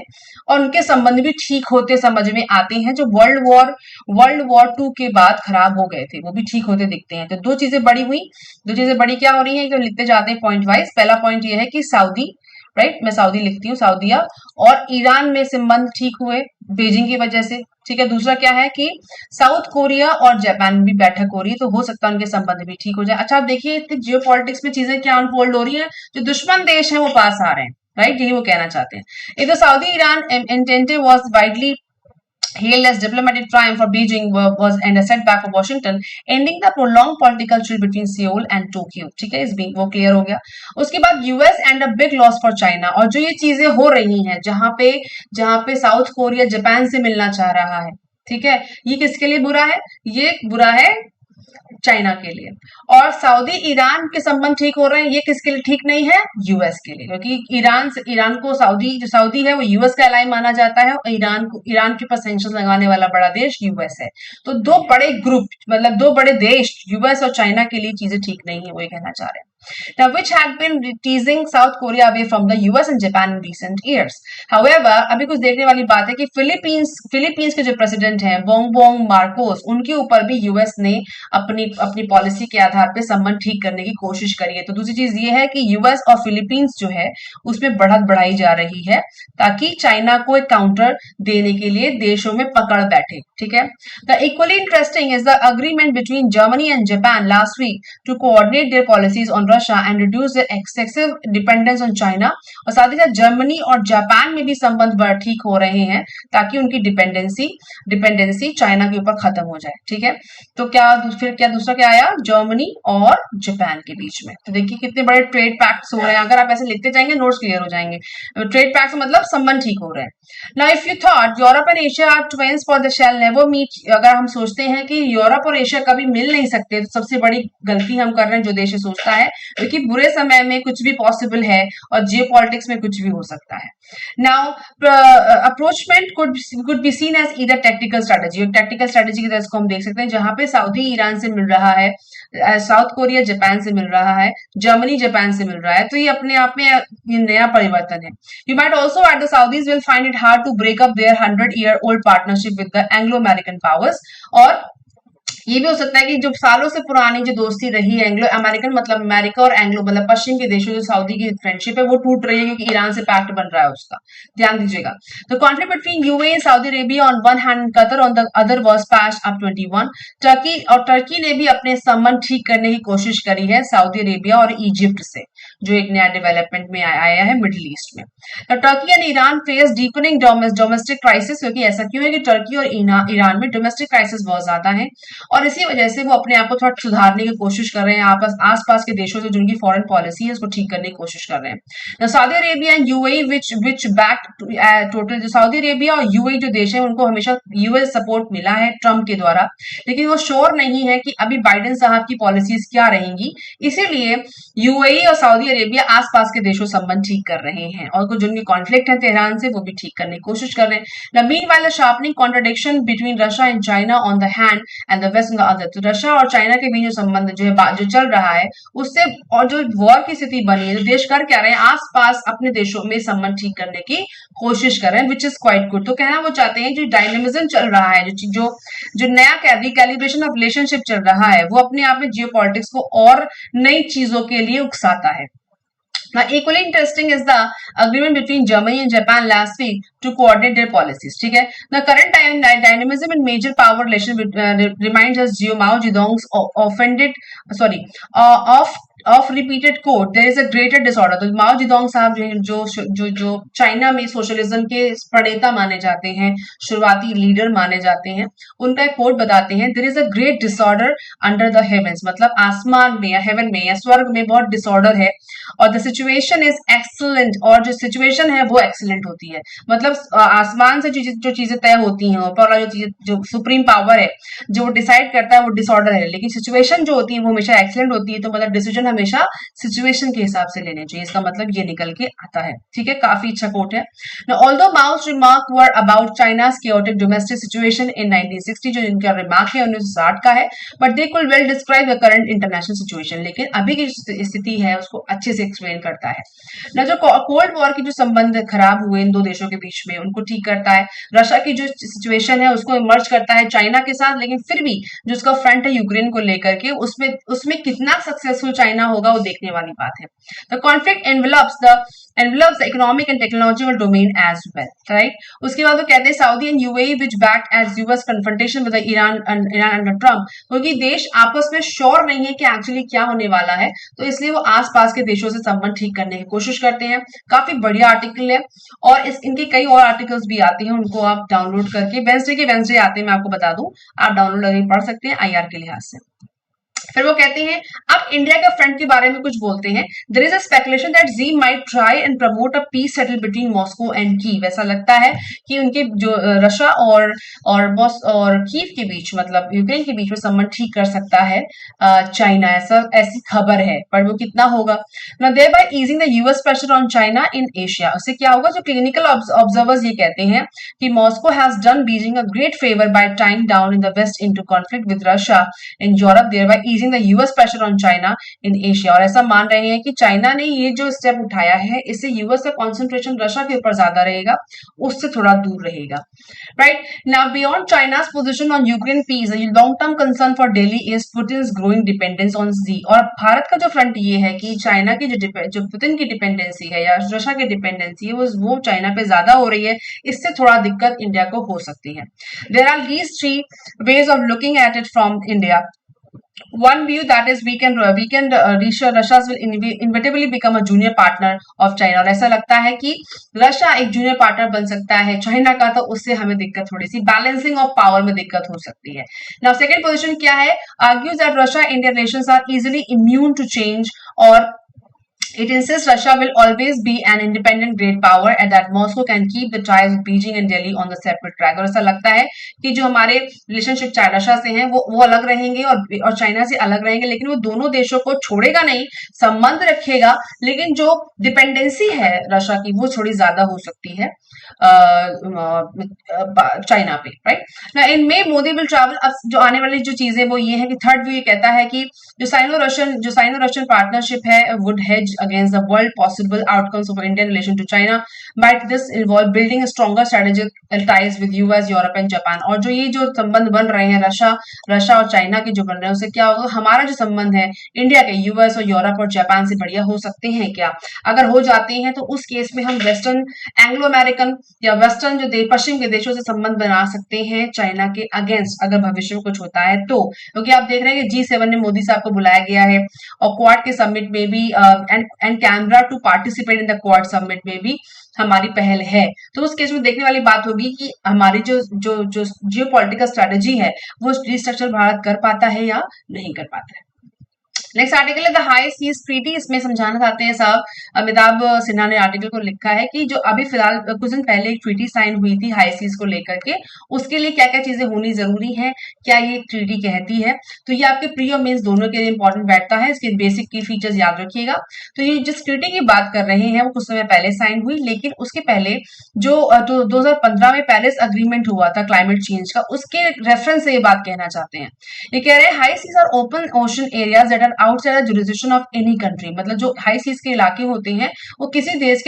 और उनके संबंध भी ठीक होते समझ में आते हैं, जो वर्ल्ड वॉर 2 के बाद खराब हो गए थे वो भी ठीक होते दिखते हैं। तो दो चीजें बड़ी क्या हो रही है, लिखते जाते हैं पॉइंट वाइज। पहला पॉइंट ये है कि सऊदी, राइट, मैं सऊदी लिखती हूँ, सऊदिया और ईरान में संबंध ठीक हुए बीजिंग की वजह से। ठीक है, दूसरा क्या है कि साउथ कोरिया और जापान में भी बैठक हो रही है, तो हो सकता है उनके संबंध भी ठीक हो जाए। अच्छा, आप देखिए जियो पॉलिटिक्स में चीजें क्या अनफोल्ड हो रही है, जो दुश्मन देश है वो पास आ रहे हैं, राइट, यही वो कहना चाहते हैं। If the Saudi Iran entente was widely hailed as diplomatic triumph for Beijing was and a setback for Washington, ending the prolonged political chill between Seoul and Tokyo। ठीक है, इस भी वो क्लियर हो गया। उसके बाद US and a big loss for China. और जो ये चीजें हो रही हैं जहां पे साउथ कोरिया जापान से मिलना चाह रहा है, ठीक है, ये किसके लिए बुरा है, ये बुरा है चाइना के लिए। और सऊदी ईरान के संबंध ठीक हो रहे हैं, ये किसके लिए ठीक नहीं है, यूएस के लिए, क्योंकि ईरान को सऊदी है वो यूएस का एलाई माना जाता है, और ईरान के पास सैंक्शन लगाने वाला बड़ा देश यूएस है। तो दो बड़े ग्रुप, मतलब दो बड़े देश यूएस और चाइना के लिए चीजें ठीक नहीं है, वो ये कहना चाह रहे हैं। now which had been teasing South Korea away from the US and Japan in recent years. However, अभी कुछ देखने वाली बात है कि फिलीपींस के जो प्रेसिडेंट हैं बोंग मार्कोस, उनके ऊपर भी यूएस ने अपनी अपनी पॉलिसी के आधार पे संबंध ठीक करने की कोशिश करी है। तो दूसरी चीज ये है कि यूएस और फिलीपींस जो है उसमें बढ़त बढ़ाई जा रही है ताकि चाइना को एक काउंटर देने के लिए देशों में पकड़ बैठे। ठीक है, the equally interesting is the agreement between Germany and Japan last week to coordinate their policies on Russia and reduce their excessive dependence on China. और साथ ही साथ जर्मनी और जापान में भी संबंध ठीक हो रहे हैं ताकि उनकी डिपेंडेंसी चाइना के ऊपर खत्म हो जाए। ठीक है, तो फिर दूसरा क्या आया, जर्मनी और जापान के बीच में। तो देखिए कितने बड़े ट्रेड पैक्ट्स हो रहे हैं, अगर आप ऐसे लिखते जाएंगे नोट्स क्लियर हो जाएंगे। ट्रेड पैक्ट्स मतलब संबंध ठीक हो रहे हैं। Now if you thought Europe and Asia are twins for the shall never meet, अगर हम सोचते हैं कि यूरोप और एशिया कभी मिल नहीं सकते, तो सबसे बड़ी गलती हम कर रहे हैं जो देश सोचता है, क्योंकि बुरे समय में कुछ भी पॉसिबल है और जियोपॉलिटिक्स में कुछ भी हो सकता है। Now rapprochement could be seen as either tactical strategy, और टैक्टिकल स्ट्रेटेजी की तरह इसको हम देख सकते हैं, जहां पे सऊदी ईरान से मिल रहा है, साउथ कोरिया जापान से मिल रहा है, जर्मनी जापान से मिल रहा है। तो ये अपने आप में ये नया परिवर्तन है। You might also at the Saudis will find it hard to break up their 100-year old partnership with the Anglo American powers, और ये भी हो सकता है कि जो सालों से पुरानी जो दोस्ती रही है एंग्लो अमेरिकन मतलब अमेरिका और एंग्लो मतलब पश्चिम के देशों, जो सऊदी की फ्रेंडशिप है वो टूट रही है क्योंकि ईरान से पैक्ट बन रहा है उसका, ध्यान दीजिएगा। The conflict between UAE and Saudi Arabia on one hand, Qatar on the other was past up 21। Turkey ने भी अपने संबंध ठीक करने की कोशिश करी है सऊदी अरेबिया और इजिप्ट से, जो एक नया डेवलपमेंट में आया है मिडिल ईस्ट में। Turkey and Iran face deepening domestic crisis, क्योंकि ऐसा क्यों है कि टर्की और ईरान में डोमेस्टिक क्राइसिस बहुत ज्यादा है और इसी वजह से वो अपने आप को थोड़ा सुधारने की कोशिश कर रहे हैं, आसपास के देशों से जिनकी फॉरेन पॉलिसी है उसको ठीक करने की कोशिश कर रहे हैं। Saudi Arabia and UAE which back total, जो सऊदी अरेबिया और यूएई जो देश है उनको हमेशा यूएस सपोर्ट मिला है ट्रम्प के द्वारा, लेकिन वो श्योर नहीं है कि अभी बाइडेन साहब की पॉलिसीज क्या रहेंगी, इसीलिए यूएई और सऊदी अरेबिया आसपास के देशों संबंध ठीक कर रहे हैं और कुछ जिनकी कॉन्फ्लिक्ट है तेहरान से वो भी ठीक करने की कोशिश कर रहे हैं। Meanwhile the sharpening contradiction between Russia and China on the hand and the west on the other, तो रशिया और चाइना के बीच जो संबंध जो है जो चल रहा है उससे, और जो वॉर की स्थिति बनी है, तो देश कर क्या रहे हैं, आसपास अपने देशों में संबंध ठीक करने की कोशिश कर रहे हैं, विच इज क्वाइट गुड। तो कहना वो चाहते हैं जो डायनेमिज्म चल रहा है, जो नया रिकैलिब्रेशन ऑफ रिलेशनशिप चल रहा है, वो अपने आप में जियोपॉलिटिक्स को और नई चीजों के लिए उकसाता है। Now, equally interesting is the agreement between Germany and Japan last week to coordinate their policies. ठीक है, the current dynamism in major power relation reminds us Mao Zedong's of repeated quote, there is a greater disorder। तो माओ Zedong साहब जो China में socialism के प्रणेता माने जाते हैं, शुरुआती लीडर माने जाते हैं, उनका एक कोट बताते हैं, there is a great disorder under the heavens, मतलब आसमान में या हेवन में या स्वर्ग में बहुत डिसऑर्डर है, और द सिचुएशन इज एक्सीलेंट, और जो सिचुएशन है वो एक्सीलेंट होती है, मतलब आसमान से जो चीजें तय होती हैं, ऊपर वाला जो सुप्रीम पावर है जो डिसाइड करता है वो डिसऑर्डर है, लेकिन सिचुएशन जो होती है वो हमेशा एक्सीलेंट होती है। तो मतलब डिसीजन हमेशा सिचुएशन के हिसाब से लेने चाहिए, इसका मतलब ये निकल के आता है। ठीक है, काफी अच्छा कोट है। Although mouse remark were about China's chaotic domestic situation in 1960, जो इनका रिमार्क है 1960 का है, but they could well describe the current international situation, लेकिन अभी की स्थिति है उसको अच्छे से एक्सप्लेन करता है ना। जो कोल्ड वॉर की जो संबंध खराब हुए इन दो देशों के बीच में उनको ठीक करता है, रशिया की जो सिचुएशन है उसको इमर्ज करता है चाइना के साथ, लेकिन फिर भी जो उसका फ्रंट है यूक्रेन को लेकर के उसमें कितना सक्सेसफुल चाइना होगा वो देखने वाली बात है। The conflict envelops the economic and technological domain as well, right? उसके बाद वो कहते हैं Saudi and UAE which backed as US confrontation with the Iran under Trump, क्योंकि देश आपस में श्योर नहीं है कि एक्चुअली क्या होने वाला है, तो इसलिए वो आसपास के देशों से संबंध ठीक करने की कोशिश करते हैं। काफी बढ़िया आर्टिकल है और इनके कई और आर्टिकल्स भी आते हैं, उनको आप डाउनलोड करके वेंसडे आते हैं, मैं आपको बता दूं, आप डाउनलोड करके पढ़ सकते हैं IR के लिहाज से। फिर वो कहते हैं अब इंडिया के फ्रंट के बारे में कुछ बोलते हैं। There is a speculation that Xi might try and promote a peace settle between Moscow and Kyiv. ऐसा लगता है कि उनके जो रशिया और कीव के बीच, मतलब यूक्रेन के बीच में संबंध ठीक कर सकता है चाइना, ऐसी खबर है, पर वो कितना होगा ना। Thereby easing the US pressure on China in Asia, उससे क्या होगा, जो क्लिनिकल ऑब्जर्वर्स ये कहते हैं कि Moscow has done Beijing a great favour by tying down in the west into conflict with Russia in Europe, thereby easing increasing the US pressure on China in Asia, और ऐसा मान रहे हैं कि चाइना ने ये जो step उठाया है इससे यूएस का कॉन्सेंट्रेशन रशिया के ऊपर ज्यादा रहेगा, उससे थोड़ा दूर रहेगा, right. Now beyond China's position on Ukraine peace, long term concern for Delhi is Putin's growing dependence on Xi, और भारत का जो फ्रंट ये है कि चाइना की जो पुतिन की डिपेंडेंसी है या रशिया की डिपेंडेंसी है वो चाइना पे ज्यादा हो रही है, इससे थोड़ा दिक्कत इंडिया को हो सकती है। There are these three ways of looking at it from India. One view that is Russia will inevitably become a junior partner of China, और ऐसा लगता है कि रशिया एक जूनियर पार्टनर बन सकता है चाइना का, तो उससे हमें दिक्कत, थोड़ी सी बैलेंसिंग ऑफ पावर में दिक्कत हो सकती है। नाउ सेकंड पोजीशन क्या है, argues that Russia India relations are easily immune to change, और it insists Russia will always be an independent great power and that Moscow can keep the ties with Beijing and Delhi on the separate track, और ऐसा लगता है कि जो हमारे relationship Russia से हैं वो अलग रहेंगे और चाइना से अलग रहेंगे, लेकिन वो दोनों देशों को छोड़ेगा नहीं, संबंध रखेगा, लेकिन जो डिपेंडेंसी है रशिया की वो थोड़ी ज्यादा हो सकती है चाइना पे, right. In may Modi will travel, अब जो आने वाली जो चीजें वो ये है कि थर्ड व्यू ये कहता है कि जो साइनो रशियन पार्टनरशिप है would hedge against the world possible outcomes of Indian relation to China. Might this involve building a stronger strategic ties with US, Europe and Japan? और जो ये जो संबंध बन रहे हैं रशिया और चाइना के जो बन रहे हैं उससे क्या होगा, हमारा जो संबंध है इंडिया के यूएस और यूरोप और जापान से बढ़िया हो सकते हैं क्या? अगर हो जाते हैं तो उस केस में हम वेस्टर्न एंग्लो अमेरिकन या वेस्टर्न जो पश्चिम के देशों से संबंध बना सकते हैं चाइना के अगेंस्ट, अगर भविष्य में कुछ होता है तो, क्योंकि आप देख रहे हैं कि G7 में मोदी साहब को बुलाया गया है और क्वाड के समिट में भी and camera to participate in the quad summit में भी हमारी पहल है। तो उस केस में देखने वाली बात होगी कि हमारी जो जियोपॉलिटिकल स्ट्रेटेजी है वो रिस्ट्रक्चर भारत कर पाता है या नहीं कर पाता है। नेक्स्ट आर्टिकल है द हाई सीज ट्रीटी, इसमें समझाना चाहते हैं साहब अमिताभ सिन्हा ने आर्टिकल को लिखा है कि जो अभी फिलहाल कुछ दिन पहले एक ट्रीटी साइन हुई थी हाई सीज को लेकर के, उसके लिए क्या क्या चीजें होनी जरूरी है, क्या ये ट्रीटी कहती है, तो ये आपके प्री और मेंस दोनों के लिए इंपॉर्टेंट बैठता है, इसके बेसिक की फीचर्स याद रखिएगा। तो ये जिस ट्रीटी की बात कर रहे हैं वो कुछ समय पहले साइन हुई, लेकिन उसके पहले जो 2015 में पेरिस अग्रीमेंट हुआ था क्लाइमेट चेंज का, उसके रेफरेंस से ये बात कहना चाहते हैं। ये कह रहे हैं high seas are open ocean areas that are outside the jurisdiction of any country, मतलब जो हाई सीज के इलाके होते हैं वो किसी देश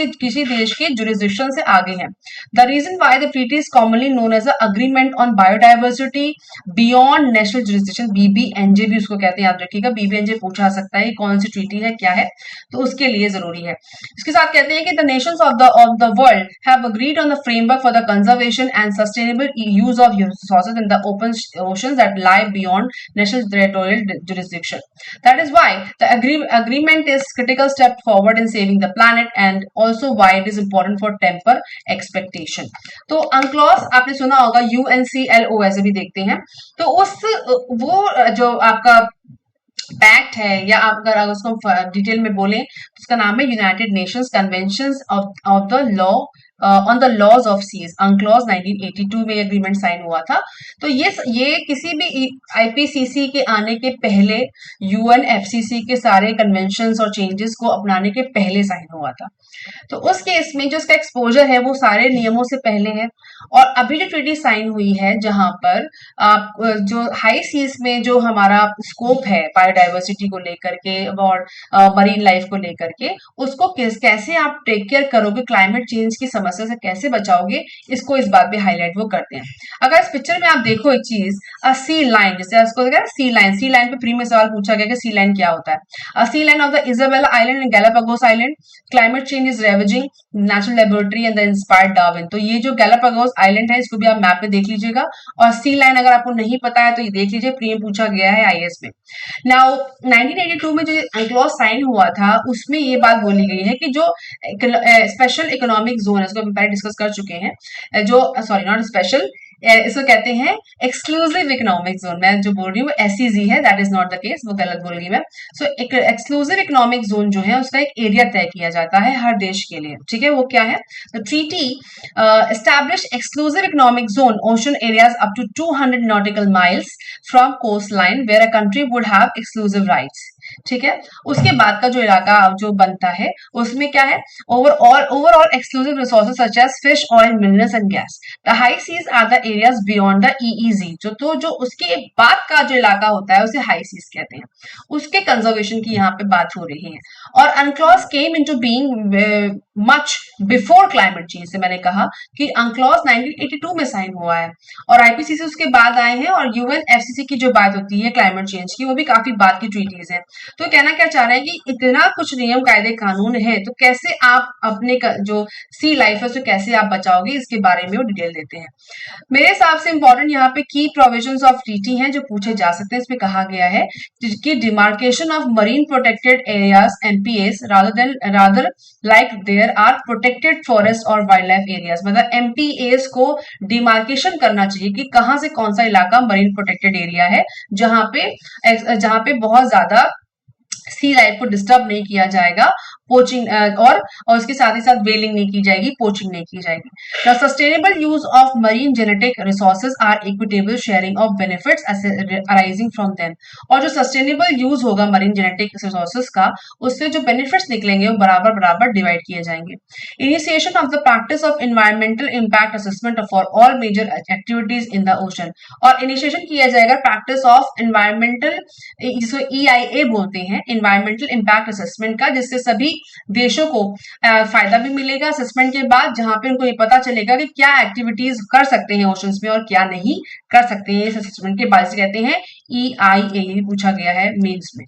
के जुरिसडिक्शन से आगे हैं। The reason why the treaty is commonly known as the agreement on biodiversity beyond national jurisdiction, BBNJ भी उसको कहते हैं, याद रखिएगा। बीबीएनजे पूछा सकता है कौन सी ट्रीटी है, क्या है, तो उसके लिए जरूरी है। इसके साथ कहते हैं कि the Nations of the world have agreed on the framework for the conservation and sustainable use of resources in the open oceans that lie beyond national territorial jurisdiction. That is why the agreement is critical step forward in saving the planet and also why it is important for temper expectation. तो UNCLOS आपने सुना होगा, UNCLOS भी देखते हैं, तो वो जो आपका पैक्ट है या आप अगर उसको डिटेल में बोलें तो उसका नाम है United Nations convention of the law on the laws of seas, UNCLOS 1982 में एग्रीमेंट साइन हुआ था। तो ये किसी भी आईपीसीसी के आने के पहले यूएनएफसीसी के सारे कन्वेंशंस और चेंजेस को अपनाने के पहले साइन हुआ था। तो उस केस में जो इसका एक्सपोजर है वो सारे नियमों से पहले है, और अभी जो ट्रीटी साइन हुई है जहां पर आप जो हाई सीज में जो हमारा स्कोप है बायोडाइवर्सिटी को लेकर के और मरीन लाइफ को लेकर के, उसको कैसे आप टेक केयर करोगे, क्लाइमेट चेंज की समस्या से कैसे बचाओगे, इसको इस बात पे हाईलाइट वो करते हैं। अगर इस पिक्चर में आप देखो एक चीज, सी लाइन, जैसे उसको सी लाइन पे प्री में सवाल पूछा गया कि सी लाइन क्या होता है। Sea line of the Isabela Island and Galapagos Island, climate change is ravaging natural laboratory and the inspired Darwin. तो ये जो गैलापागोस आइलैंड है इसको भी आप मैप पे देख लीजिएगा, और सी लाइन अगर आपको नहीं पता है तो ये देख लीजिए, प्री में पूछा गया है आईएएस में। नाउ 1982 में जो UNCLOS साइन हुआ था उसमें ये बात बोली गई है कि जो स्पेशल इकोनॉमिक जोन है, इसको हम पहले डिस्कस कर चुके हैं, जो सॉरी नॉट स्पेशल, इसको कहते हैं एक्सक्लूसिव इकोनॉमिक जोन। मैं जो बोल रही हूँ SEZ है, that is not the case, वो गलत बोल रही मैं। सो एक्सक्लूसिव इकोनॉमिक जोन जो है उसका एक एरिया तय किया जाता है हर देश के लिए, ठीक है, वो क्या है, the treaty establish exclusive economic zone ocean areas up to 200 nautical miles from coast line where a country would have exclusive rights, ठीक है। उसके बाद का जो इलाका जो बनता है उसमें क्या है, overall exclusive resources such as fish, oil, minerals and gas. The high seas are the areas beyond the EEZ, जो उसके बाद का जो इलाका होता है उसे हाई सीज कहते हैं, उसके कंजर्वेशन की यहाँ पे बात हो रही है। और अनक्लॉज came into being much before climate change, से मैंने कहा कि अनक्लॉज 1982 में साइन हुआ है और आईपीसीसी उसके बाद आए हैं, और यूएनएफसीसी की जो बात होती है क्लाइमेट चेंज की वो भी काफी बाद की ट्रीटीज है। तो कहना क्या चाह रहे हैं कि इतना कुछ नियम कायदे कानून है तो कैसे आप अपने जो सी लाइफ है उसे कैसे आप बचाओगे, इसके बारे में वो डिटेल देते हैं। मेरे हिसाब से इंपॉर्टेंट यहाँ पे की प्रोविजंस ऑफ ट्रीटी हैं जो पूछे जा सकते हैं। इसमें कहा गया है कि demarcation of marine protected areas MPAs rather like there are protected forest और वाइल्ड लाइफ एरियाज, मतलब एमपीएस को डिमार्केशन करना चाहिए कि कहां से कौन सा इलाका मरीन प्रोटेक्टेड एरिया है जहां पे बहुत ज्यादा सी लाइफ को डिस्टर्ब नहीं किया जाएगा, पोचिंग और उसके साथ ही साथ वेलिंग नहीं की जाएगी, पोचिंग नहीं की जाएगी। The sustainable use of marine genetic resources or equitable sharing of benefits arising from them, और जो सस्टेनेबल यूज होगा मरीन जेनेटिक रिसोर्सेज का, उससे जो बेनिफिट्स निकलेंगे वो बराबर बराबर डिवाइड किए जाएंगे। Initiation of the practice of environmental impact assessment for all major activities in the ocean, और इनिशिएशन किया जाएगा प्रैक्टिस ऑफ एनवायरमेंटल, जिसको ईआईए बोलते हैं, एनवायरमेंटल इम्पैक्ट असेसमेंट का, जिससे सभी देशों को फायदा भी मिलेगा असेसमेंट के बाद, जहां पे उनको ये पता चलेगा कि क्या एक्टिविटीज कर सकते हैं ओशंस में और क्या नहीं कर सकते हैं। इस असेसमेंट के बाद से कहते हैं ईआईए, पूछा गया है मेंस में।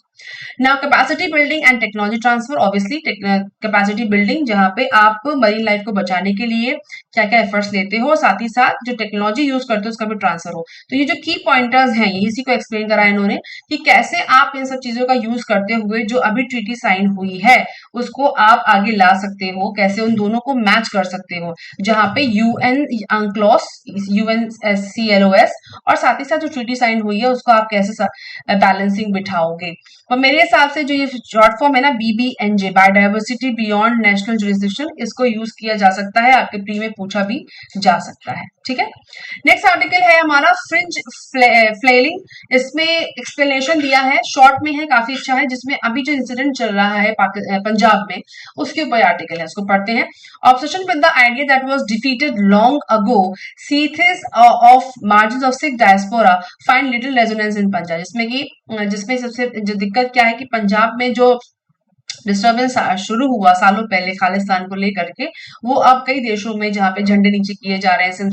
Now capacity building and technology transfer, obviously capacity building जहां पे आप मरीन लाइफ को बचाने के लिए क्या क्या एफर्ट्स लेते हो, साथ ही साथ जो टेक्नोलॉजी यूज करते हो उसका भी ट्रांसफर हो। तो ये जो की पॉइंटर्स हैं इसी को एक्सप्लेन करा इन्होंने कि कैसे आप इन सब चीजों का यूज करते हुए जो अभी ट्रीटी साइन हुई है उसको आप आगे ला सकते हो, कैसे उन दोनों को मैच कर सकते हो, जहां पे यूएन अंक्लॉस, यूएनसीएलओएस और साथ ही साथ जो ट्रीटी साइन हुई है उसको आप कैसे बैलेंसिंग बिठाओगे। और मेरे हिसाब से जो ये शॉर्ट फॉर्म है ना बीबीएनजे, बायोडायवर्सिटी बियॉन्ड नेशनल जुरिस्डिक्शन, इसको यूज किया जा सकता है, आपके प्री में पूछा भी जा सकता है। ठीक है, नेक्स्ट आर्टिकल है हमारा फ्रिंज फ्लेलिंग। इसमें एक्सप्लेनेशन दिया है, शॉर्ट में है, काफी अच्छा है, जिसमें अभी जो इंसिडेंट चल रहा है पंजाब में उसके ऊपर आर्टिकल है, उसको पढ़ते हैं। Obsession with the idea that was defeated long ago, seethes of margins of Sikh diaspora find little resonance in Punjab, जिसमें सबसे जो दिक्कत क्या है कि पंजाब में जो डिस्टर्बेंस शुरू हुआ सालों पहले खालिस्तान को लेकर के, वो अब कई देशों में जहां पे झंडे नीचे किए जा रहे हैं, सैन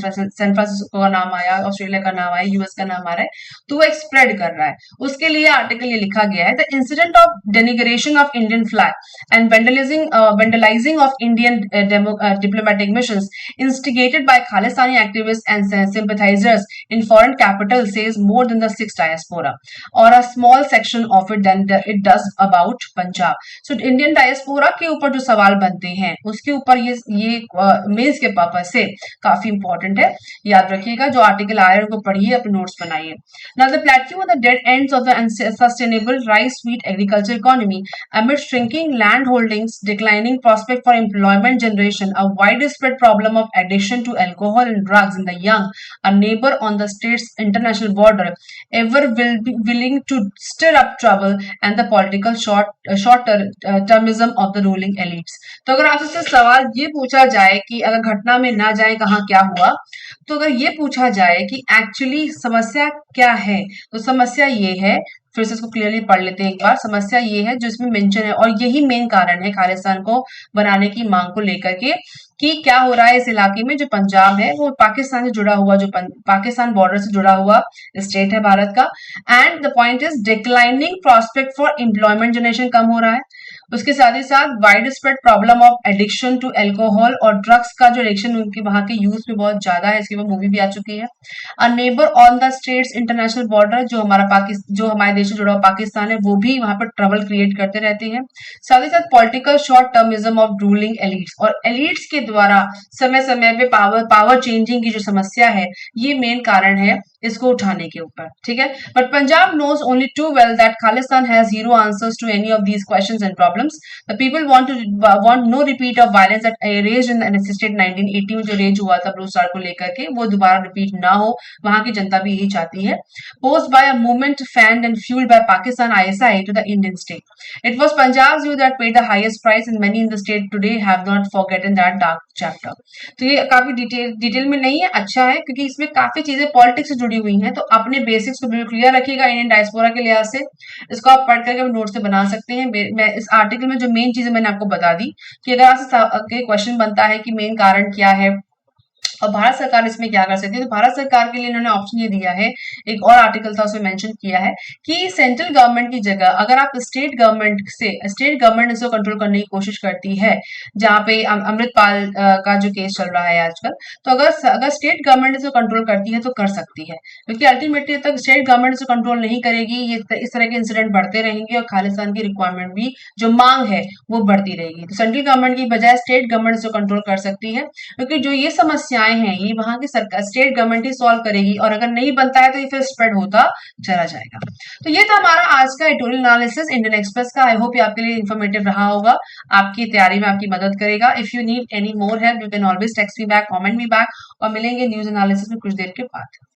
फ्रांसिस्को का नाम आया, ऑस्ट्रेलिया का नाम आया, यूएस का नाम आ रहा है, तो वो एक स्प्रेड कर रहा है। उसके लिए आर्टिकल ये लिखा गया है, the incident of denigration of Indian flag and vandalising of Indian diplomatic missions instigated by Khalistani activist and sympathizers in foreign capital says more than the Sikh diaspora or a small section of it than it does about Punjab. So Indian diaspora के ऊपर जो सवाल बनते हैं उसके ऊपर ये mains के पर्पस से काफी इंपॉर्टेंट है, याद रखिएगा। जो आर्टिकल आ रहे हैं उनको पढ़िए, अपने नोट्स बनाइए। Now the plateau on the dead ends of the unsustainable rice wheat agriculture economy amid shrinking land holdings, declining prospect for employment generation, a widespread problem of addiction to alcohol and drugs in the young, a neighbor on the state's international border, ever will be willing to stir up trouble and the political short termism of the ruling elites. तो अगर आपसे सवाल ये पूछा जाए कि अगर घटना में ना जाए कहाँ क्या हुआ, तो अगर ये पूछा जाए कि एक्चुअली समस्या क्या है, तो समस्या ये है, फिर से इसको क्लियरली पढ़ लेते हैं एक बार। समस्या ये है जो इसमें मेंशन है, और यही मेन कारण है खालिस्तान को बनाने की मांग को लेकर के, कि क्या हो रहा है इस इलाके में। जो पंजाब है वो पाकिस्तान से जुड़ा हुआ, जो पाकिस्तान बॉर्डर से जुड़ा हुआ स्टेट है भारत का, and the point is declining prospect for employment generation कम हो रहा है। उसके साथ ही साथ widespread problem of addiction to alcohol और ड्रग्स का जो एडिक्शन उनके वहां के यूथ में बहुत ज्यादा है, इसके ऊपर मूवी भी आ चुकी है। A neighbour on the states international border, जो हमारे देश से जुड़ा हुआ पाकिस्तान है, वो भी वहां पर ट्रबल क्रिएट करते रहते हैं। साथ ही साथ political short termism of ruling elites, और एलिट्स के द्वारा समय समय पे पावर चेंजिंग की जो समस्या है, ये मेन कारण है इसको उठाने के ऊपर, ठीक है। But Punjab knows only too well that Khalistan has zero answers to any of these questions and problems. The people want no repeat of violence that raged in state 1980 में जो रेज हुआ था ब्लू स्टार को लेकर के, वो दोबारा रिपीट ना हो, वहां की जनता भी यही चाहती है। Post by a movement fanned and fuelled by Pakistan ISI to the Indian state, it was Punjab you that paid the highest price and many in the state today have not forgotten that dark chapter. तो ये काफी detail में नहीं है, अच्छा है, क्योंकि इसमें काफी चीजें पॉलिटिक्स से जुड़ी हुई हैं। तो अपने बेसिक्स को बिल्कुल क्लियर रखिएगा इंडियन डायस्पोरा के लिहाज से। इसको आप पढ़ करके नोट से बना सकते हैं। मैं इस आर्टिकल में जो मेन चीजें मैंने आपको बता दी कि अगर आपसे क्वेश्चन बनता है कि मेन कारण क्या है और भारत सरकार इसमें क्या कर सकती है, तो भारत सरकार के लिए इन्होंने ऑप्शन ये दिया है, एक और आर्टिकल था उसमें मेंशन किया है कि सेंट्रल गवर्नमेंट की जगह अगर आप स्टेट गवर्नमेंट इसको कंट्रोल करने की कोशिश करती है, जहां पे अमृतपाल का जो केस चल रहा है आजकल, तो अगर स्टेट गवर्नमेंट इसको कंट्रोल करती है तो कर सकती है, क्योंकि अल्टीमेटली तक स्टेट गवर्नमेंट इसको कंट्रोल नहीं करेगी, ये इस तरह के इंसिडेंट बढ़ते रहेंगे और खालिस्तान की रिक्वायरमेंट भी, जो मांग है, वो बढ़ती रहेगी। तो सेंट्रल गवर्नमेंट की बजाय स्टेट गवर्नमेंट इसको कंट्रोल कर सकती है, क्योंकि जो ये समस्याएं हैं ये वहां की सरकार स्टेट गवर्नमेंट ही सॉल्व करेगी, और अगर नहीं बनता है तो ये फिर स्प्रेड होता चला जाएगा। तो ये था हमारा आज का एडिटोरियल एनालिसिस इंडियन एक्सप्रेस का। आई होप ये आपके लिए इन्फॉर्मेटिव रहा होगा, आपकी तैयारी में आपकी मदद करेगा। If you need any more help you can always text me back, comment me back, और मिलेंगे न्यूज एनालिसिस में कुछ देर के बाद।